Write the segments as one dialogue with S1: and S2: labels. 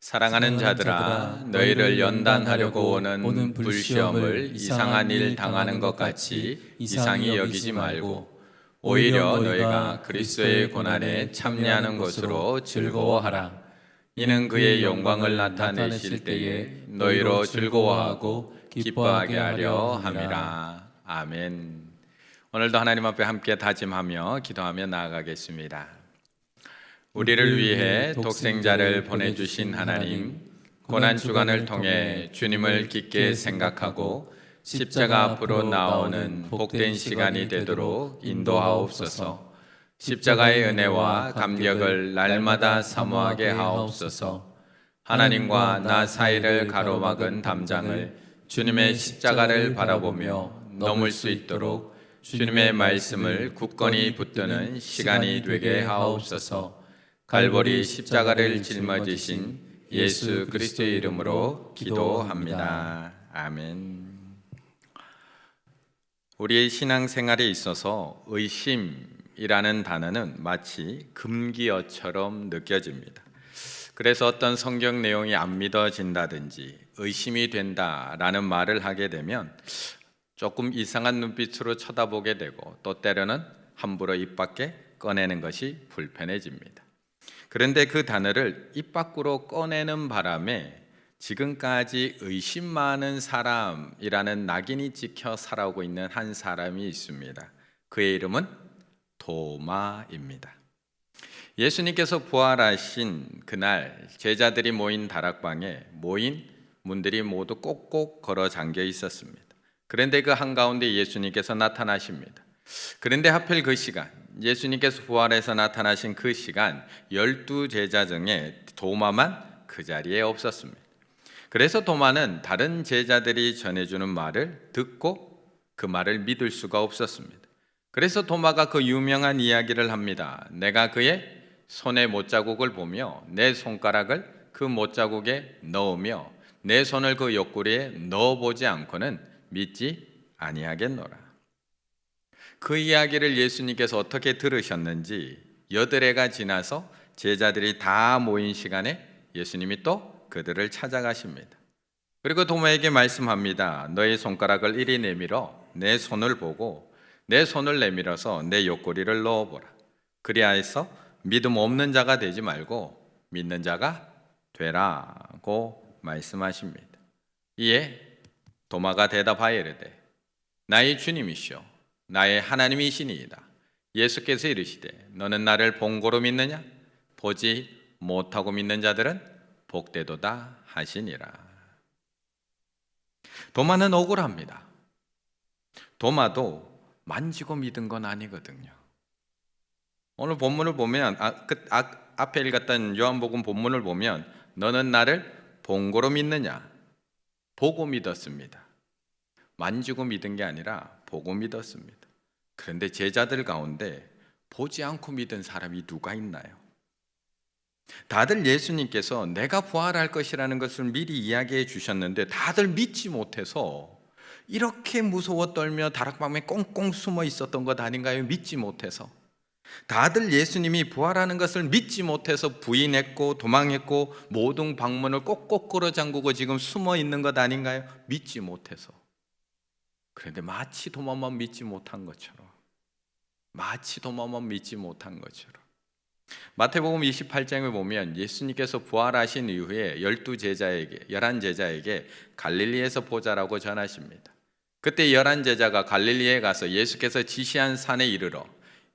S1: 사랑하는 자들아, 너희를 연단하려고 오는 불시험을 이상한 일 당하는 것 같이 이상히 여기지 말고 오히려 너희가 그리스도의 고난에 참여하는 것으로 즐거워하라. 이는 그의 영광을 나타내실 때에 너희로 즐거워하고 기뻐하게 하려 함이라. 아멘. 오늘도 하나님 앞에 함께 다짐하며 기도하며 나아가겠습니다. 우리를 위해 독생자를 보내주신 하나님, 고난주간을 통해 주님을 깊게 생각하고 십자가 앞으로 나오는 복된 시간이 되도록 인도하옵소서. 십자가의 은혜와 감격을 날마다 사모하게 하옵소서. 하나님과 나 사이를 가로막은 담장을 주님의 십자가를 바라보며 넘을 수 있도록 주님의 말씀을 굳건히 붙드는 시간이 되게 하옵소서. 갈보리 십자가를 짊어지신 예수 그리스도의 이름으로 기도합니다. 아멘. 우리의 신앙생활에 있어서 의심이라는 단어는 마치 금기어처럼 느껴집니다. 그래서 어떤 성경 내용이 안 믿어진다든지 의심이 된다라는 말을 하게 되면 조금 이상한 눈빛으로 쳐다보게 되고 또 때로는 함부로 입 밖에 꺼내는 것이 불편해집니다. 그런데 그 단어를 입 밖으로 꺼내는 바람에 지금까지 의심 많은 사람이라는 낙인이 찍혀 살아오고 있는 한 사람이 있습니다. 그의 이름은 도마입니다. 예수님께서 부활하신 그날 제자들이 모인 다락방에 모인 문들이 모두 꼭꼭 걸어 잠겨 있었습니다. 그런데 그 한가운데 예수님께서 나타나십니다. 그런데 하필 그 시간, 예수님께서 부활해서 나타나신 그 시간 12제자 중에 도마만 그 자리에 없었습니다. 그래서 도마는 다른 제자들이 전해주는 말을 듣고 그 말을 믿을 수가 없었습니다. 그래서 도마가 그 유명한 이야기를 합니다. 내가 그의 손의 못자국을 보며 내 손가락을 그 못자국에 넣으며 내 손을 그 옆구리에 넣어보지 않고는 믿지 아니하겠노라. 그 이야기를 예수님께서 어떻게 들으셨는지 8해가 지나서 제자들이 다 모인 시간에 예수님이 또 그들을 찾아가십니다. 그리고 도마에게 말씀합니다. 너의 손가락을 이리 내밀어 내 손을 보고 내 손을 내밀어서 내 옆구리를 넣어보라. 그리하여서 믿음 없는 자가 되지 말고 믿는 자가 되라고 말씀하십니다. 이에 도마가 대답하여 이르되 나의 주님이시오 나의 하나님이시니이다. 예수께서 이르시되 너는 나를 본고로 믿느냐? 보지 못하고 믿는 자들은 복되도다 하시니라. 도마는 억울합니다. 도마도 만지고 믿은 건 아니거든요. 오늘 본문을 보면 앞에 읽었던 요한복음 본문을 보면 너는 나를 본고로 믿느냐? 보고 믿었습니다. 만지고 믿은 게 아니라 보고 믿었습니다. 그런데 제자들 가운데 보지 않고 믿은 사람이 누가 있나요? 다들 예수님께서 내가 부활할 것이라는 것을 미리 이야기해 주셨는데 다들 믿지 못해서 이렇게 무서워 떨며 다락방에 꽁꽁 숨어 있었던 것 아닌가요? 믿지 못해서. 다들 예수님이 부활하는 것을 믿지 못해서 부인했고 도망했고 모든 방문을 꼭꼭 끌어 잠그고 지금 숨어 있는 것 아닌가요? 믿지 못해서. 그런데 마치 도마만 믿지 못한 것처럼 마태복음 28장에 보면 예수님께서 부활하신 이후에 11제자에게 갈릴리에서 보자라고 전하십니다. 그때 11제자가 갈릴리에 가서 예수께서 지시한 산에 이르러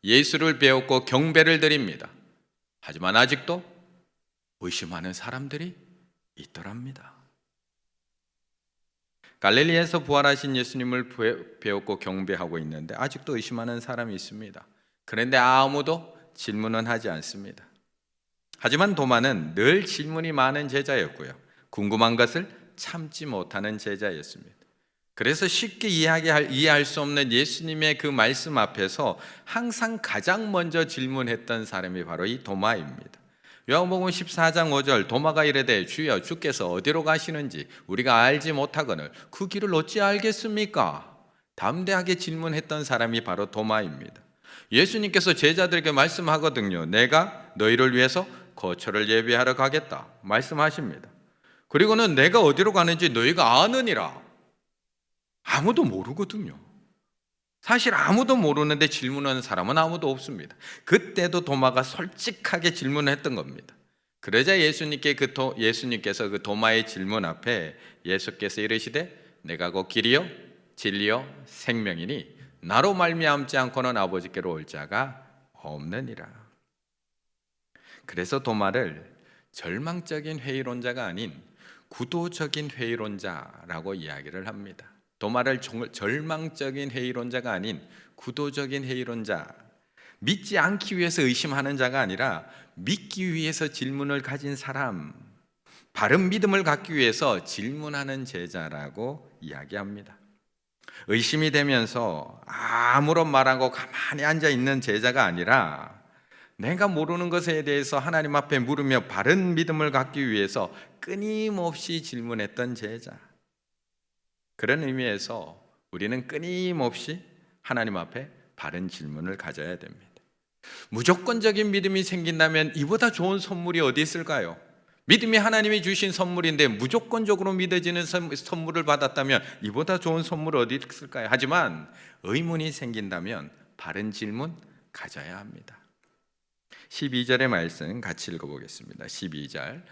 S1: 예수를 배웠고 경배를 드립니다. 하지만 아직도 의심하는 사람들이 있더랍니다. 갈릴리에서 부활하신 예수님을 배웠고 경배하고 있는데 아직도 의심하는 사람이 있습니다. 그런데 아무도 질문은 하지 않습니다. 하지만 도마는 늘 질문이 많은 제자였고요. 궁금한 것을 참지 못하는 제자였습니다. 그래서 쉽게 이해할 수 없는 예수님의 그 말씀 앞에서 항상 가장 먼저 질문했던 사람이 바로 이 도마입니다. 요한복음 14장 5절 도마가 이르되 주여 주께서 어디로 가시는지 우리가 알지 못하거늘 그 길을 어찌 알겠습니까? 담대하게 질문했던 사람이 바로 도마입니다. 예수님께서 제자들에게 말씀하거든요. 내가 너희를 위해서 거처를 예비하러 가겠다 말씀하십니다. 그리고는 내가 어디로 가는지 너희가 아느니라. 아무도 모르거든요. 사실 아무도 모르는데 질문하는 사람은 아무도 없습니다. 그때도 도마가 솔직하게 질문을 했던 겁니다. 그러자 예수님께서 그 도마의 질문 앞에 예수께서 이르시되 내가 곧 길이요 진리요 생명이니 나로 말미암지 않고는 아버지께로 올 자가 없느니라. 그래서 도마를 절망적인 회의론자가 아닌 구도적인 회의론자라고 이야기를 합니다. 도마를 절망적인 회의론자가 아닌 구도적인 회의론자, 믿지 않기 위해서 의심하는 자가 아니라 믿기 위해서 질문을 가진 사람, 바른 믿음을 갖기 위해서 질문하는 제자라고 이야기합니다. 의심이 되면서 아무런 말하고 가만히 앉아 있는 제자가 아니라 내가 모르는 것에 대해서 하나님 앞에 물으며 바른 믿음을 갖기 위해서 끊임없이 질문했던 제자. 그런 의미에서 우리는 끊임없이 하나님 앞에 바른 질문을 가져야 됩니다. 무조건적인 믿음이 생긴다면 이보다 좋은 선물이 어디 있을까요? 믿음이 하나님이 주신 선물인데 무조건적으로 믿어지는 선물을 받았다면 이보다 좋은 선물 어디 있을까요? 하지만 의문이 생긴다면 바른 질문 가져야 합니다. 12절의 말씀 같이 읽어보겠습니다. 12절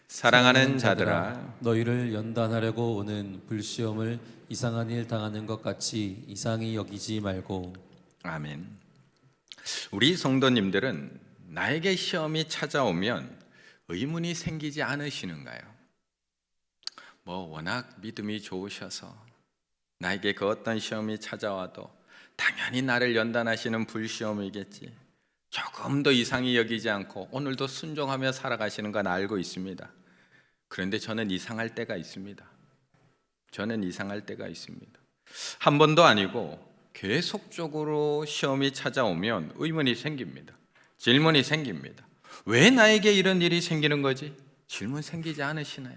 S1: 사랑하는 자들아
S2: 너희를 연단하려고 오는 불시험을 이상한 일 당하는 것 같이 이상히 여기지 말고.
S1: 아멘. 우리 성도님들은 나에게 시험이 찾아오면 의문이 생기지 않으시는가요? 워낙 믿음이 좋으셔서 나에게 그 어떤 시험이 찾아와도 당연히 나를 연단하시는 불시험이겠지, 조금 더 이상히 여기지 않고 오늘도 순종하며 살아가시는 건 알고 있습니다. 그런데 저는 이상할 때가 있습니다. 한 번도 아니고 계속적으로 시험이 찾아오면 의문이 생깁니다. 질문이 생깁니다. 왜 나에게 이런 일이 생기는 거지? 질문 생기지 않으시나요?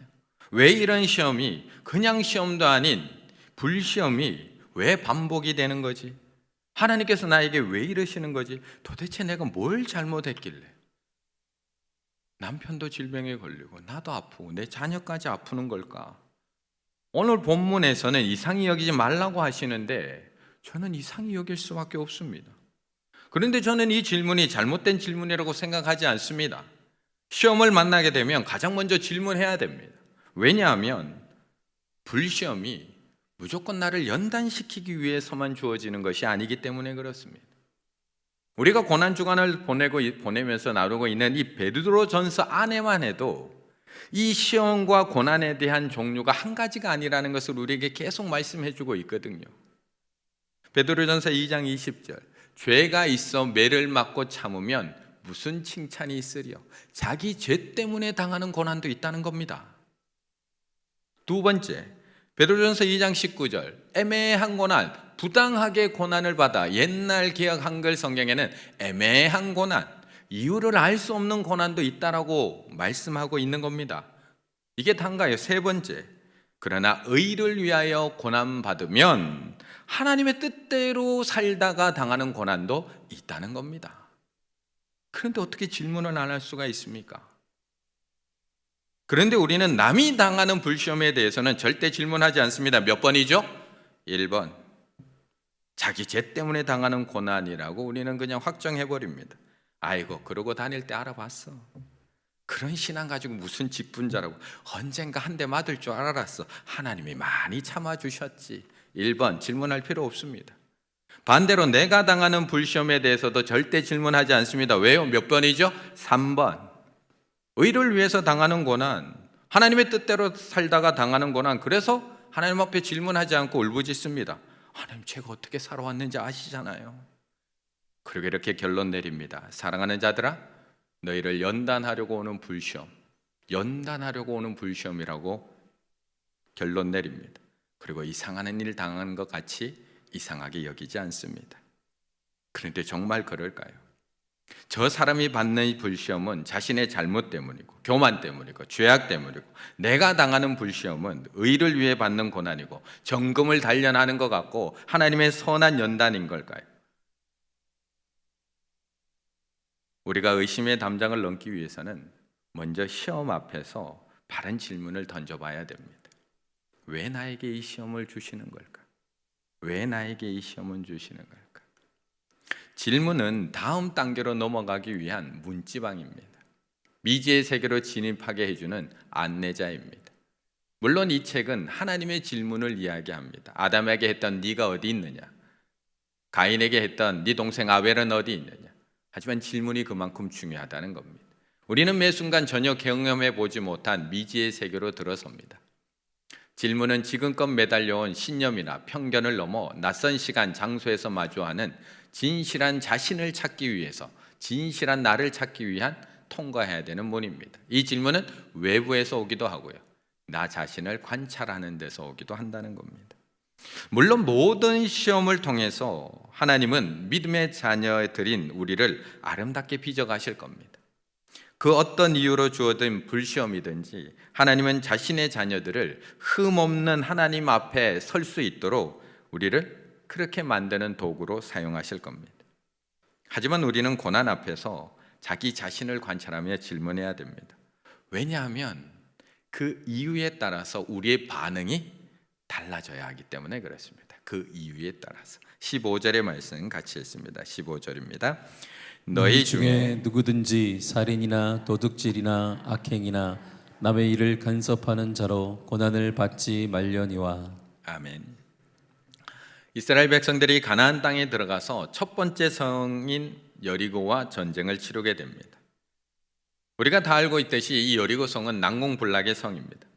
S1: 왜 이런 시험이, 그냥 시험도 아닌 불시험이 왜 반복이 되는 거지? 하나님께서 나에게 왜 이러시는 거지? 도대체 내가 뭘 잘못했길래? 남편도 질병에 걸리고 나도 아프고 내 자녀까지 아프는 걸까? 오늘 본문에서는 이상히 여기지 말라고 하시는데 저는 이상히 여길 수밖에 없습니다. 그런데 저는 이 질문이 잘못된 질문이라고 생각하지 않습니다. 시험을 만나게 되면 가장 먼저 질문해야 됩니다. 왜냐하면 불시험이 무조건 나를 연단시키기 위해서만 주어지는 것이 아니기 때문에 그렇습니다. 우리가 고난주간을 보내면서 나누고 있는 이 베드로전서 안에만 해도 이 시험과 고난에 대한 종류가 한 가지가 아니라는 것을 우리에게 계속 말씀해 주고 있거든요. 베드로전서 2장 20절 죄가 있어 매를 맞고 참으면 무슨 칭찬이 있으리요? 자기 죄 때문에 당하는 고난도 있다는 겁니다. 두 번째, 베드로전서 2장 19절 애매한 고난, 부당하게 고난을 받아, 옛날 개역 한글 성경에는 애매한 고난, 이유를 알 수 없는 고난도 있다라고 말씀하고 있는 겁니다. 이게 단가예요. 세 번째, 그러나 의를 위하여 고난 받으면 하나님의 뜻대로 살다가 당하는 고난도 있다는 겁니다. 그런데 어떻게 질문을 안 할 수가 있습니까? 그런데 우리는 남이 당하는 불시험에 대해서는 절대 질문하지 않습니다. 몇 번이죠? 1번. 자기 죄 때문에 당하는 고난이라고 우리는 그냥 확정해버립니다. 아이고 그러고 다닐 때 알아봤어. 그런 신앙 가지고 무슨 직분자라고, 언젠가 한 대 맞을 줄 알았어. 하나님이 많이 참아주셨지. 1번 질문할 필요 없습니다. 반대로 내가 당하는 불시험에 대해서도 절대 질문하지 않습니다. 왜요? 몇 번이죠? 3번. 의를 위해서 당하는 고난, 하나님의 뜻대로 살다가 당하는 고난, 그래서 하나님 앞에 질문하지 않고 울부짖습니다. 하나님 제가 어떻게 살아왔는지 아시잖아요. 그리고 이렇게 결론 내립니다. 사랑하는 자들아, 너희를 연단하려고 오는 불시험이라고 결론 내립니다. 그리고 이상한 일 당하는 것 같이 이상하게 여기지 않습니다. 그런데 정말 그럴까요? 저 사람이 받는 이 불시험은 자신의 잘못 때문이고 교만 때문이고 죄악 때문이고, 내가 당하는 불시험은 의를 위해 받는 고난이고 정금을 단련하는 것 같고 하나님의 선한 연단인 걸까요? 우리가 의심의 담장을 넘기 위해서는 먼저 시험 앞에서 바른 질문을 던져봐야 됩니다. 왜 나에게 이 시험을 주시는 걸까? 왜 나에게 이 시험을 주시는 걸까? 질문은 다음 단계로 넘어가기 위한 문지방입니다. 미지의 세계로 진입하게 해주는 안내자입니다. 물론 이 책은 하나님의 질문을 이야기합니다. 아담에게 했던 네가 어디 있느냐? 가인에게 했던 네 동생 아벨은 어디 있느냐? 하지만 질문이 그만큼 중요하다는 겁니다. 우리는 매 순간 전혀 경험해 보지 못한 미지의 세계로 들어섭니다. 질문은 지금껏 매달려온 신념이나 편견을 넘어 낯선 시간, 장소에서 마주하는 진실한 자신을 찾기 위해서, 진실한 나를 찾기 위한 통과해야 되는 문입니다. 이 질문은 외부에서 오기도 하고요, 나 자신을 관찰하는 데서 오기도 한다는 겁니다. 물론 모든 시험을 통해서 하나님은 믿음의 자녀들인 우리를 아름답게 빚어가실 겁니다. 그 어떤 이유로 주어진 불시험이든지 하나님은 자신의 자녀들을 흠없는 하나님 앞에 설 수 있도록 우리를 그렇게 만드는 도구로 사용하실 겁니다. 하지만 우리는 고난 앞에서 자기 자신을 관찰하며 질문해야 됩니다. 왜냐하면 그 이유에 따라서 우리의 반응이 달라져야 하기 때문에 그렇습니다. 그 이유에 따라서 15절의 말씀 같이 읽습니다. 15절입니다.
S2: 너희 중에 누구든지 살인이나 도둑질이나 악행이나 남의 일을 간섭하는 자로 고난을 받지 말려니와.
S1: 아멘. 이스라엘 백성들이 가나안 땅에 들어가서 첫 번째 성인 여리고와 전쟁을 치르게 됩니다. 우리가 다 알고 있듯이 이 여리고 성은 난공불락의 성입니다.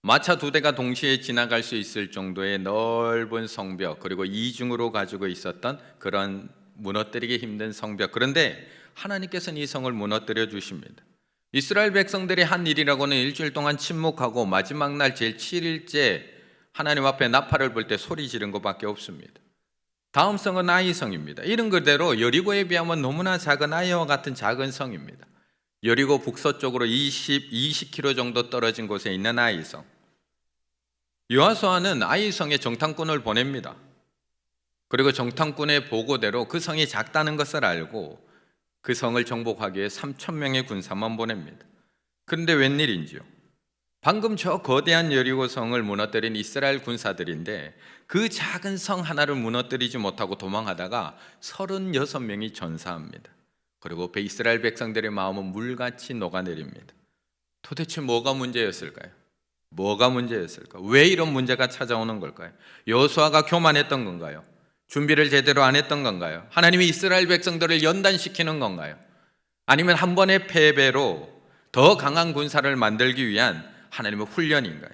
S1: 마차 2대가 동시에 지나갈 수 있을 정도의 넓은 성벽, 그리고 이중으로 가지고 있었던 그런 무너뜨리기 힘든 성벽. 그런데 하나님께서는 이 성을 무너뜨려 주십니다. 이스라엘 백성들이 한 일이라고는 일주일 동안 침묵하고 마지막 날 제일 7일째 하나님 앞에 나팔을 불 때 소리 지른 것밖에 없습니다. 다음 성은 아이 성입니다. 이름 그대로 여리고에 비하면 너무나 작은 아이와 같은 작은 성입니다. 여리고 북서쪽으로 20km 정도 떨어진 곳에 있는 아이 성. 여호수아는 아이 성에 정탐꾼을 보냅니다. 그리고 정탐꾼의 보고대로 그 성이 작다는 것을 알고 그 성을 정복하기 위해 3,000명의 군사만 보냅니다. 그런데 웬일인지요? 방금 저 거대한 여리고 성을 무너뜨린 이스라엘 군사들인데 그 작은 성 하나를 무너뜨리지 못하고 도망하다가 36명이 전사합니다. 그리고 이스라엘 백성들의 마음은 물같이 녹아내립니다. 도대체 뭐가 문제였을까요? 뭐가 문제였을까? 왜 이런 문제가 찾아오는 걸까요? 여호수아가 교만했던 건가요? 준비를 제대로 안 했던 건가요? 하나님이 이스라엘 백성들을 연단시키는 건가요? 아니면 한 번의 패배로 더 강한 군사를 만들기 위한 하나님의 훈련인가요?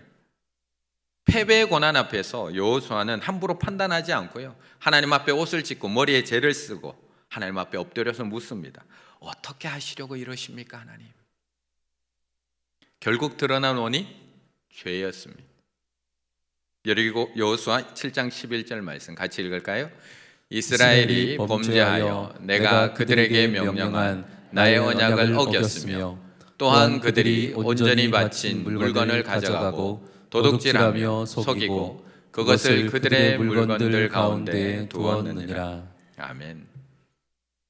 S1: 패배의 고난 앞에서 여호수아는 함부로 판단하지 않고요, 하나님 앞에 옷을 찢고 머리에 재를 쓰고 하나님 앞에 엎드려서 묻습니다. 어떻게 하시려고 이러십니까, 하나님? 결국 드러난 원인이 죄였습니다. 그리고 여호수아 7장 11절 말씀 같이 읽을까요? 이스라엘이 범죄하여 내가 그들에게 명령한 나의 언약을 어겼으며 또한 그들이 온전히 바친 물건을 가져가고 도둑질하며 속이고 그것을 그들의 물건들 가운데 두었느니라. 아멘.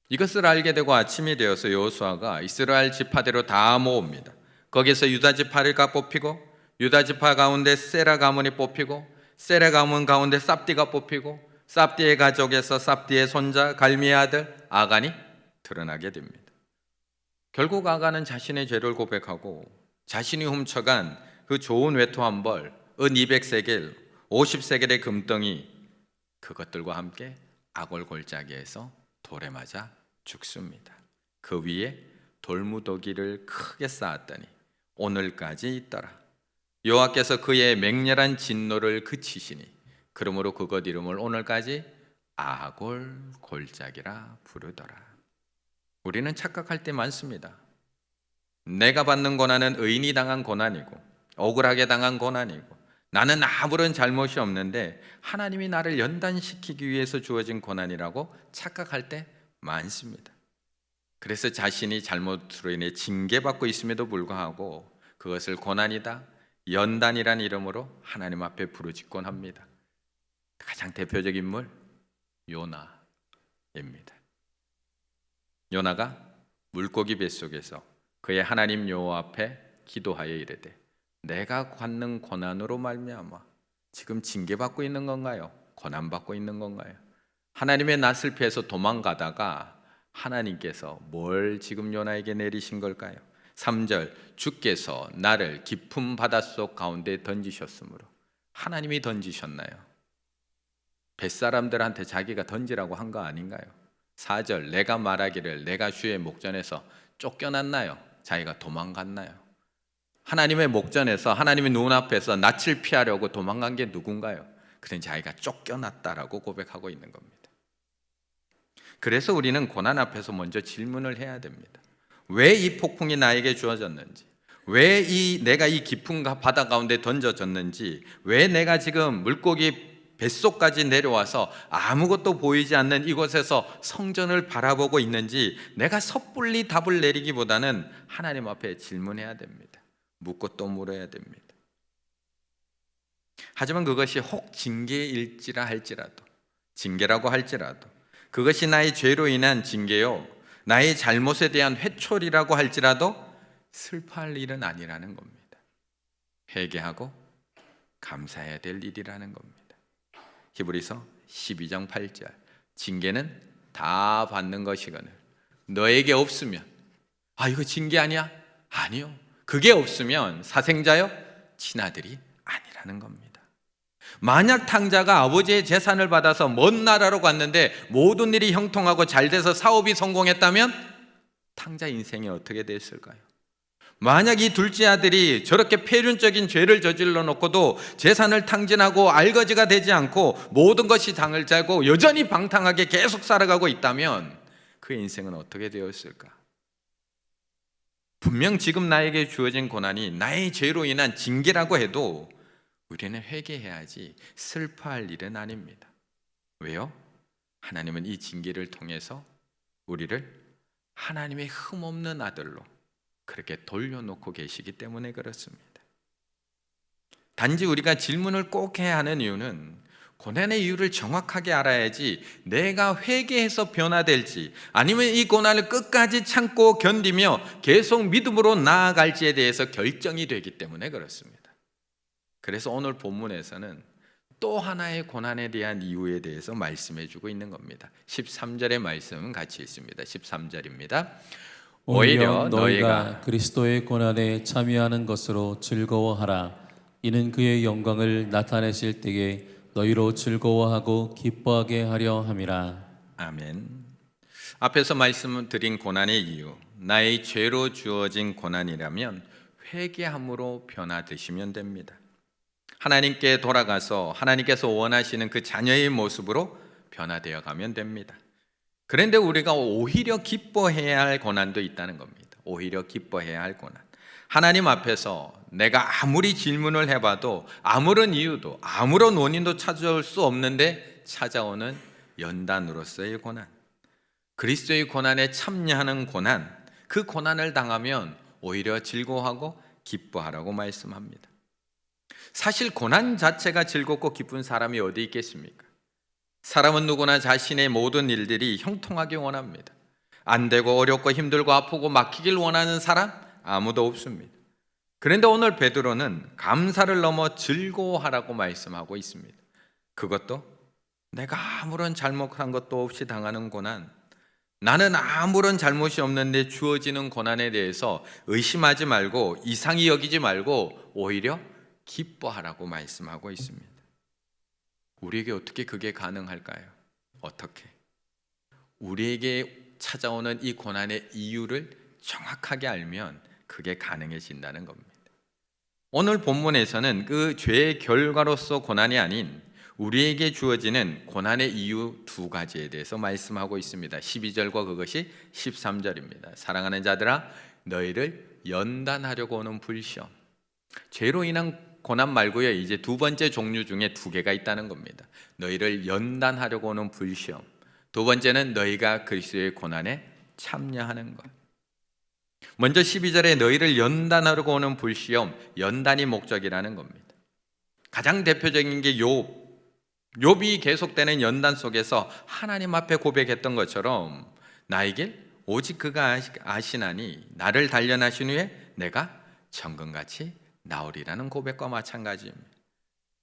S1: 이것을 알게 되고 아침이 되어서 여호수아가 이스라엘 지파대로 다 모읍니다. 거기서 유다 지파가 뽑히고 유다 지파 가운데 세라 가문이 뽑히고 세라 가문 가운데 삽디가 뽑히고 삽디의 가족에서 삽디의 손자 갈미의 아들 아간이 드러나게 됩니다. 결국 아간은 자신의 죄를 고백하고 자신이 훔쳐간 그 좋은 외투 한 벌, 은 200세겔, 50세겔의 금덩이, 그것들과 함께 아골 골짜기에서 돌에 맞아 죽습니다. 그 위에 돌무더기를 크게 쌓았더니 오늘까지 있더라. 여호와께서 그의 맹렬한 진노를 그치시니 그러므로 그것 이름을 오늘까지 아골 골짜기라 부르더라. 우리는 착각할 때 많습니다. 내가 받는 고난은 의인이 당한 고난이고 억울하게 당한 고난이고 나는 아무런 잘못이 없는데 하나님이 나를 연단시키기 위해서 주어진 고난이라고 착각할 때 많습니다. 그래서 자신이 잘못으로 인해 징계받고 있음에도 불구하고 그것을 고난이다, 연단이란 이름으로 하나님 앞에 부르짖곤 합니다. 가장 대표적인 인물 요나입니다. 요나가 물고기 뱃속에서 그의 하나님 여호와 앞에 기도하여 이르되 내가 받는 고난으로 말미암아 지금 징계받고 있는 건가요? 고난받고 있는 건가요? 하나님의 낯을 피해서 도망가다가 하나님께서 뭘 지금 요나에게 내리신 걸까요? 3절 주께서 나를 깊은 바닷속 가운데 던지셨으므로. 하나님이 던지셨나요? 뱃사람들한테 자기가 던지라고 한 거 아닌가요? 4절 내가 말하기를 내가 주의 목전에서 쫓겨났나요? 자기가 도망갔나요? 하나님의 목전에서 하나님의 눈앞에서 낯을 피하려고 도망간 게 누군가요? 그는 자기가 쫓겨났다라고 고백하고 있는 겁니다. 그래서 우리는 고난 앞에서 먼저 질문을 해야 됩니다. 왜 이 폭풍이 나에게 주어졌는지, 왜 내가 이 깊은 바다 가운데 던져졌는지, 왜 내가 지금 물고기 뱃속까지 내려와서 아무것도 보이지 않는 이곳에서 성전을 바라보고 있는지 내가 섣불리 답을 내리기보다는 하나님 앞에 질문해야 됩니다. 묻고 또 물어야 됩니다. 하지만 그것이 혹 징계일지라 할지라도, 징계라고 할지라도, 그것이 나의 죄로 인한 징계요, 나의 잘못에 대한 회초리라고 할지라도 슬퍼할 일은 아니라는 겁니다. 회개하고 감사해야 될 일이라는 겁니다. 히브리서 12장 8절 징계는 다 받는 것이거늘 너에게 없으면, 이거 징계 아니야? 아니요. 그게 없으면 사생자요 친아들이 아니라는 겁니다. 만약 탕자가 아버지의 재산을 받아서 먼 나라로 갔는데 모든 일이 형통하고 잘 돼서 사업이 성공했다면 탕자 인생이 어떻게 됐을까요? 만약 이 둘째 아들이 저렇게 폐륜적인 죄를 저질러 놓고도 재산을 탕진하고 알거지가 되지 않고 모든 것이 당을 짜고 여전히 방탕하게 계속 살아가고 있다면 그의 인생은 어떻게 되었을까? 분명 지금 나에게 주어진 고난이 나의 죄로 인한 징계라고 해도 우리는 회개해야지 슬퍼할 일은 아닙니다. 왜요? 하나님은 이 징계를 통해서 우리를 하나님의 흠없는 아들로 그렇게 돌려놓고 계시기 때문에 그렇습니다. 단지 우리가 질문을 꼭 해야 하는 이유는 고난의 이유를 정확하게 알아야지 내가 회개해서 변화될지 아니면 이 고난을 끝까지 참고 견디며 계속 믿음으로 나아갈지에 대해서 결정이 되기 때문에 그렇습니다. 그래서 오늘 본문에서는 또 하나의 고난에 대한 이유에 대해서 말씀해 주고 있는 겁니다. 13절의 말씀은 같이 있습니다. 13절입니다.
S2: 오히려 너희가 그리스도의 고난에 참여하는 것으로 즐거워하라. 이는 그의 영광을 나타내실 때에 너희로 즐거워하고 기뻐하게 하려 함이라.
S1: 아멘. 앞에서 말씀드린 고난의 이유, 나의 죄로 주어진 고난이라면 회개함으로 변화되시면 됩니다. 하나님께 돌아가서 하나님께서 원하시는 그 자녀의 모습으로 변화되어 가면 됩니다. 그런데 우리가 오히려 기뻐해야 할 고난도 있다는 겁니다. 오히려 기뻐해야 할 고난. 하나님 앞에서 내가 아무리 질문을 해봐도 아무런 이유도 아무런 원인도 찾아올 수 없는데 찾아오는 연단으로서의 고난, 그리스도의 고난에 참여하는 고난, 그 고난을 당하면 오히려 즐거워하고 기뻐하라고 말씀합니다. 사실 고난 자체가 즐겁고 기쁜 사람이 어디 있겠습니까? 사람은 누구나 자신의 모든 일들이 형통하게 원합니다. 안 되고 어렵고 힘들고 아프고 막히길 원하는 사람 아무도 없습니다. 그런데 오늘 베드로는 감사를 넘어 즐거워하라고 말씀하고 있습니다. 그것도 내가 아무런 잘못한 것도 없이 당하는 고난, 나는 아무런 잘못이 없는데 주어지는 고난에 대해서 의심하지 말고 이상히 여기지 말고 오히려 기뻐하라고 말씀하고 있습니다. 우리에게 어떻게 그게 가능할까요? 어떻게? 우리에게 찾아오는 이 고난의 이유를 정확하게 알면 그게 가능해진다는 겁니다. 오늘 본문에서는 그 죄의 결과로서 고난이 아닌 우리에게 주어지는 고난의 이유 두 가지에 대해서 말씀하고 있습니다. 12절과 그것이 13절입니다. 사랑하는 자들아, 너희를 연단하려고 오는 불시험. 죄로 인한 고난 말고요, 이제 두 번째 종류 중에 두 개가 있다는 겁니다. 너희를 연단하려고 오는 불시험. 두 번째는 너희가 그리스도의 고난에 참여하는 것. 먼저 12절에 너희를 연단하려고 오는 불시험, 연단이 목적이라는 겁니다. 가장 대표적인 게 욥이 계속되는 연단 속에서 하나님 앞에 고백했던 것처럼 나에게 오직 그가 아시나니 나를 단련하신 후에 내가 정금같이 나오리라는 고백과 마찬가지입니다.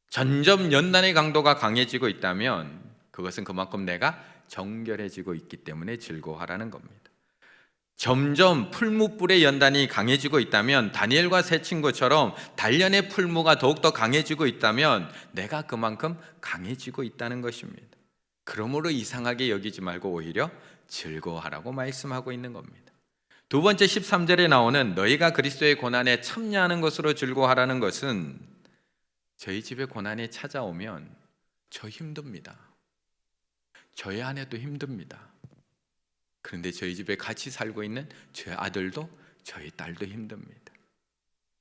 S1: 점점 연단의 강도가 강해지고 있다면 그것은 그만큼 내가 정결해지고 있기 때문에 즐거워하라는 겁니다. 점점 풀무불의 연단이 강해지고 있다면, 다니엘과 세 친구처럼 단련의 풀무가 더욱더 강해지고 있다면 내가 그만큼 강해지고 있다는 것입니다. 그러므로 이상하게 여기지 말고 오히려 즐거워하라고 말씀하고 있는 겁니다. 두 번째 13절에 나오는 너희가 그리스도의 고난에 참여하는 것으로 즐거워하라는 것은, 저희 집에 고난이 찾아오면 저 힘듭니다. 저희 아내도 힘듭니다. 그런데 저희 집에 같이 살고 있는 저희 아들도 저희 딸도 힘듭니다.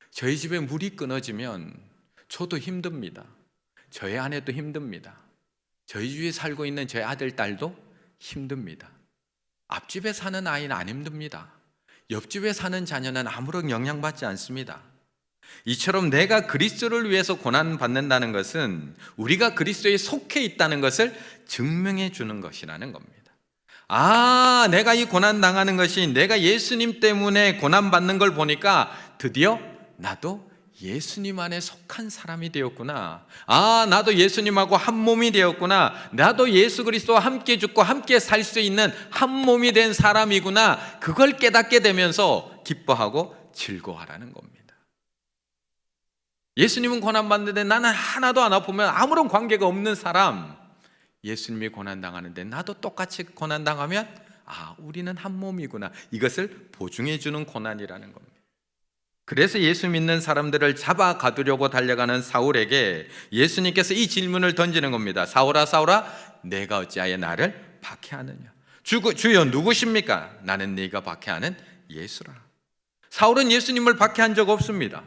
S1: 저희 집에 물이 끊어지면 저도 힘듭니다. 저희 아내도 힘듭니다. 저희 집에 살고 있는 저희 아들, 딸도 힘듭니다. 앞집에 사는 아이는 안 힘듭니다. 옆집에 사는 자녀는 아무런 영향받지 않습니다. 이처럼 내가 그리스도를 위해서 고난받는다는 것은 우리가 그리스도에 속해 있다는 것을 증명해 주는 것이라는 겁니다. 아, 내가 이 고난 당하는 것이 내가 예수님 때문에 고난받는 걸 보니까 드디어 나도 예수님 안에 속한 사람이 되었구나. 아, 나도 예수님하고 한 몸이 되었구나. 나도 예수 그리스도와 함께 죽고 함께 살 수 있는 한 몸이 된 사람이구나. 그걸 깨닫게 되면서 기뻐하고 즐거워하라는 겁니다. 예수님은 고난받는데 나는 하나도 안 아프면 아무런 관계가 없는 사람, 예수님이 고난당하는데 나도 똑같이 고난당하면 아, 우리는 한 몸이구나. 이것을 보증해 주는 고난이라는 겁니다. 그래서 예수 믿는 사람들을 잡아 가두려고 달려가는 사울에게 예수님께서 이 질문을 던지는 겁니다. 사울아, 사울아, 내가 어찌하여 나를 박해하느냐? 주여 누구십니까? 나는 네가 박해하는 예수라. 사울은 예수님을 박해한 적 없습니다.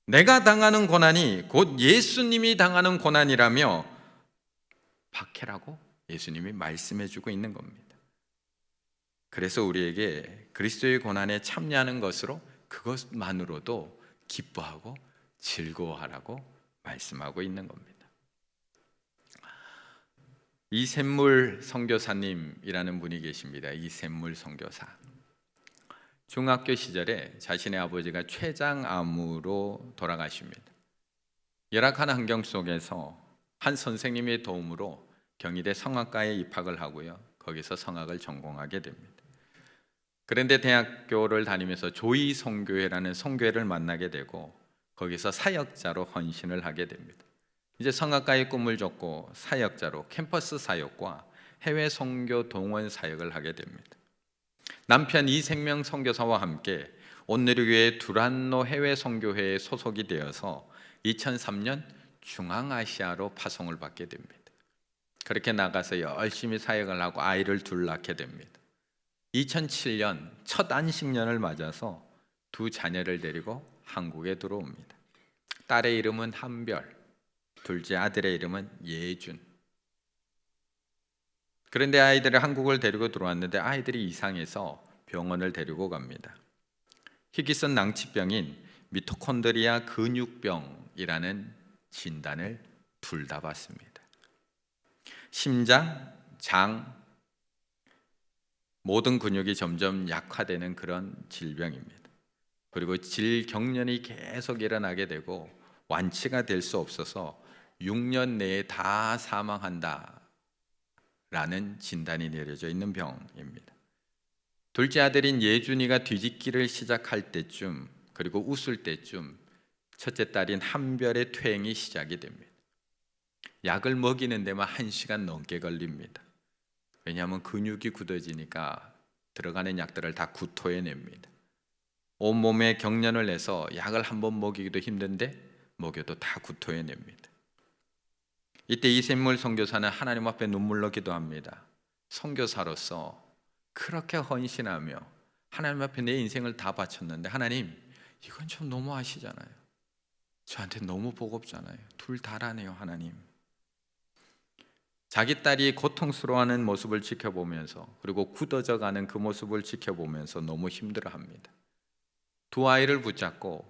S1: 내가 당하는 고난이 곧 예수님이 당하는 고난이라며 박해라고 예수님이 말씀해 주고 있는 겁니다. 그래서 우리에게 그리스도의 고난에 참여하는 것으로 그것만으로도 기뻐하고 즐거워하라고 말씀하고 있는 겁니다. 이샘물 선교사님이라는 분이 계십니다. 이샘물 선교사. 중학교 시절에 자신의 아버지가 췌장암으로 돌아가십니다. 열악한 환경 속에서 한 선생님의 도움으로 경희대 성악과에 입학을 하고요, 거기서 성악을 전공하게 됩니다. 그런데 대학교를 다니면서 조이선교회라는 선교회를 만나게 되고 거기서 사역자로 헌신을 하게 됩니다. 이제 성악가의 꿈을 줬고 사역자로 캠퍼스 사역과 해외 선교 동원 사역을 하게 됩니다. 남편 이생명 선교사와 함께 온누리교회 두란노 해외 선교회에 소속이 되어서 2003년 중앙아시아로 파송을 받게 됩니다. 그렇게 나가서 열심히 사역을 하고 아이를 둘 낳게 됩니다. 2007년 첫 안식년을 맞아서 두 자녀를 데리고 한국에 들어옵니다. 딸의 이름은 한별, 둘째 아들의 이름은 예준. 그런데 아이들을 한국을 데리고 들어왔는데 아이들이 이상해서 병원을 데리고 갑니다. 희귀성 낭치병인 미토콘드리아 근육병이라는 진단을 둘 다 받습니다. 심장, 장, 모든 근육이 점점 약화되는 그런 질병입니다. 그리고 질경련이 계속 일어나게 되고 완치가 될 수 없어서 6년 내에 다 사망한다 라는 진단이 내려져 있는 병입니다. 둘째 아들인 예준이가 뒤집기를 시작할 때쯤, 그리고 웃을 때쯤 첫째 딸인 한별의 퇴행이 시작이 됩니다. 약을 먹이는 데만 1시간 넘게 걸립니다. 왜냐하면 근육이 굳어지니까 들어가는 약들을 다 구토해냅니다. 온몸에 경련을 내서 약을 한번 먹이기도 힘든데 먹여도 다 구토해냅니다. 이때 이샘물 선교사는 하나님 앞에 눈물로 기도합니다. 선교사로서 그렇게 헌신하며 하나님 앞에 내 인생을 다 바쳤는데 하나님, 이건 좀 너무하시잖아요. 저한테 너무 버겁잖아요. 둘 다라네요, 하나님. 자기 딸이 고통스러워하는 모습을 지켜보면서, 그리고 굳어져가는 그 모습을 지켜보면서 너무 힘들어합니다. 두 아이를 붙잡고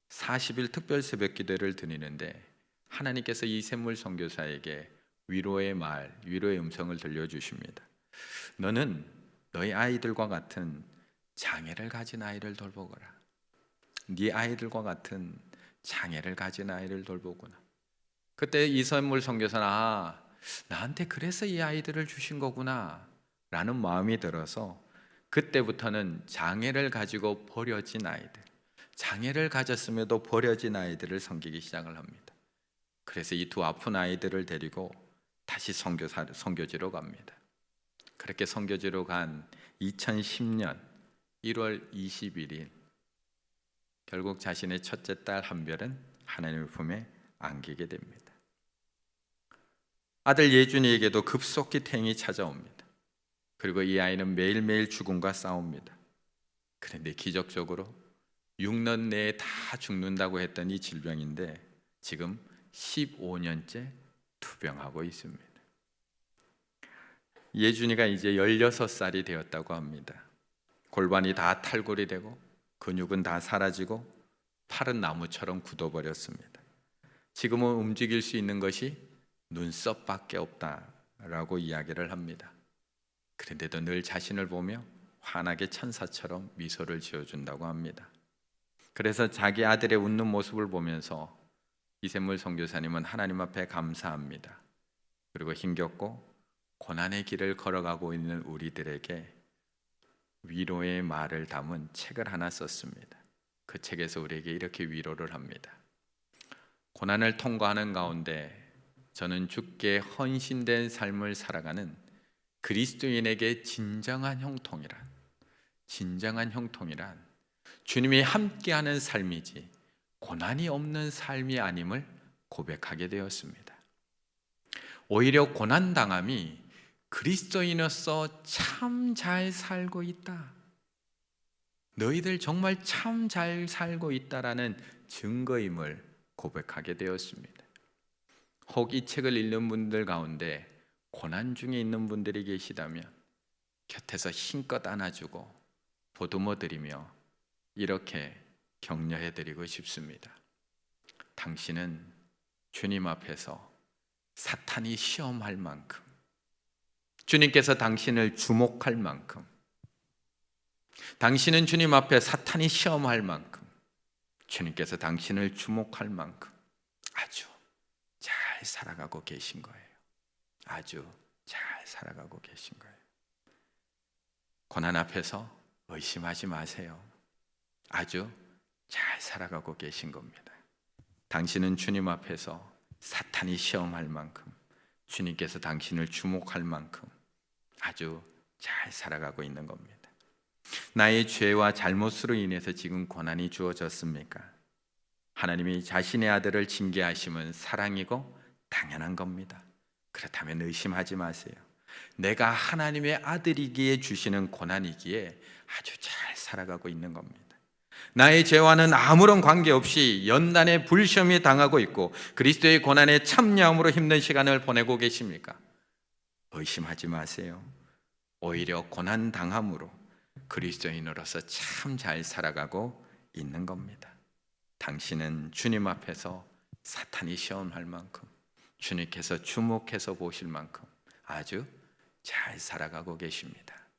S1: 40일 특별 새벽 기도를 드리는데 하나님께서 이샘물 선교사에게 위로의 말, 위로의 음성을 들려주십니다. 너는 너희 아이들과 같은 장애를 가진 아이를 돌보거라. 네 아이들과 같은 장애를 가진 아이를 돌보구나. 그때 이선물 선교사는 나한테 그래서 이 아이들을 주신 거구나 라는 마음이 들어서 그때부터는 장애를 가지고 버려진 아이들, 장애를 가졌음에도 버려진 아이들을 섬기기 시작을 합니다. 그래서 이 두 아픈 아이들을 데리고 다시 선교지로 갑니다. 그렇게 선교지로 간 2010년 1월 21일 결국 자신의 첫째 딸 한별은 하나님의 품에 안기게 됩니다. 아들 예준이에게도 급속히 태행이 찾아옵니다. 그리고 이 아이는 매일매일 죽음과 싸웁니다. 그런데 기적적으로 6년 내에 다 죽는다고 했던 이 질병인데 지금 15년째 투병하고 있습니다. 예준이가 이제 16살이 되었다고 합니다. 골반이 다 탈골이 되고 근육은 다 사라지고 팔은 나무처럼 굳어버렸습니다. 지금은 움직일 수 있는 것이 눈썹밖에 없다라고 이야기를 합니다. 그런데도 늘 자신을 보며 환하게 천사처럼 미소를 지어준다고 합니다. 그래서 자기 아들의 웃는 모습을 보면서 이샘물 선교사님은 하나님 앞에 감사합니다. 그리고 힘겹고 고난의 길을 걸어가고 있는 우리들에게 위로의 말을 담은 책을 하나 썼습니다. 그 책에서 우리에게 이렇게 위로를 합니다. 고난을 통과하는 가운데 저는 주께 헌신된 삶을 살아가는 그리스도인에게 진정한 형통이란 주님이 함께하는 삶이지 고난이 없는 삶이 아님을 고백하게 되었습니다. 오히려 고난당함이 그리스도인으로서 참 잘 살고 있다, 너희들 정말 참 잘 살고 있다라는 증거임을 고백하게 되었습니다. 혹 이 책을 읽는 분들 가운데 고난 중에 있는 분들이 계시다면 곁에서 힘껏 안아주고 보듬어드리며 이렇게 격려해드리고 싶습니다. 당신은 주님 앞에서 사탄이 시험할 만큼, 주님께서 당신을 주목할 만큼, 당신은 주님 앞에 사탄이 시험할 만큼, 주님께서 당신을 주목할 만큼 아주 잘 살아가고 계신 거예요. 아주 잘 살아가고 계신 거예요. 고난 앞에서 의심하지 마세요. 아주 잘 살아가고 계신 겁니다. 당신은 주님 앞에서 사탄이 시험할 만큼, 주님께서 당신을 주목할 만큼 아주 잘 살아가고 있는 겁니다. 나의 죄와 잘못으로 인해서 지금 고난이 주어졌습니까? 하나님이 자신의 아들을 징계하심은 사랑이고 당연한 겁니다. 그렇다면 의심하지 마세요. 내가 하나님의 아들이기에 주시는 고난이기에 아주 잘 살아가고 있는 겁니다. 나의 죄와는 아무런 관계없이 연단의 불시험에 당하고 있고 그리스도의 고난에 참여함으로 힘든 시간을 보내고 계십니까? 의심하지 마세요. 오히려 고난 당함으로 그리스도인으로서 참 잘 살아가고 있는 겁니다. 당신은 주님 앞에서 사탄이 시험할 만큼, 주님께서 주목해서 보실 만큼 아주 잘 살아가고 계십니다.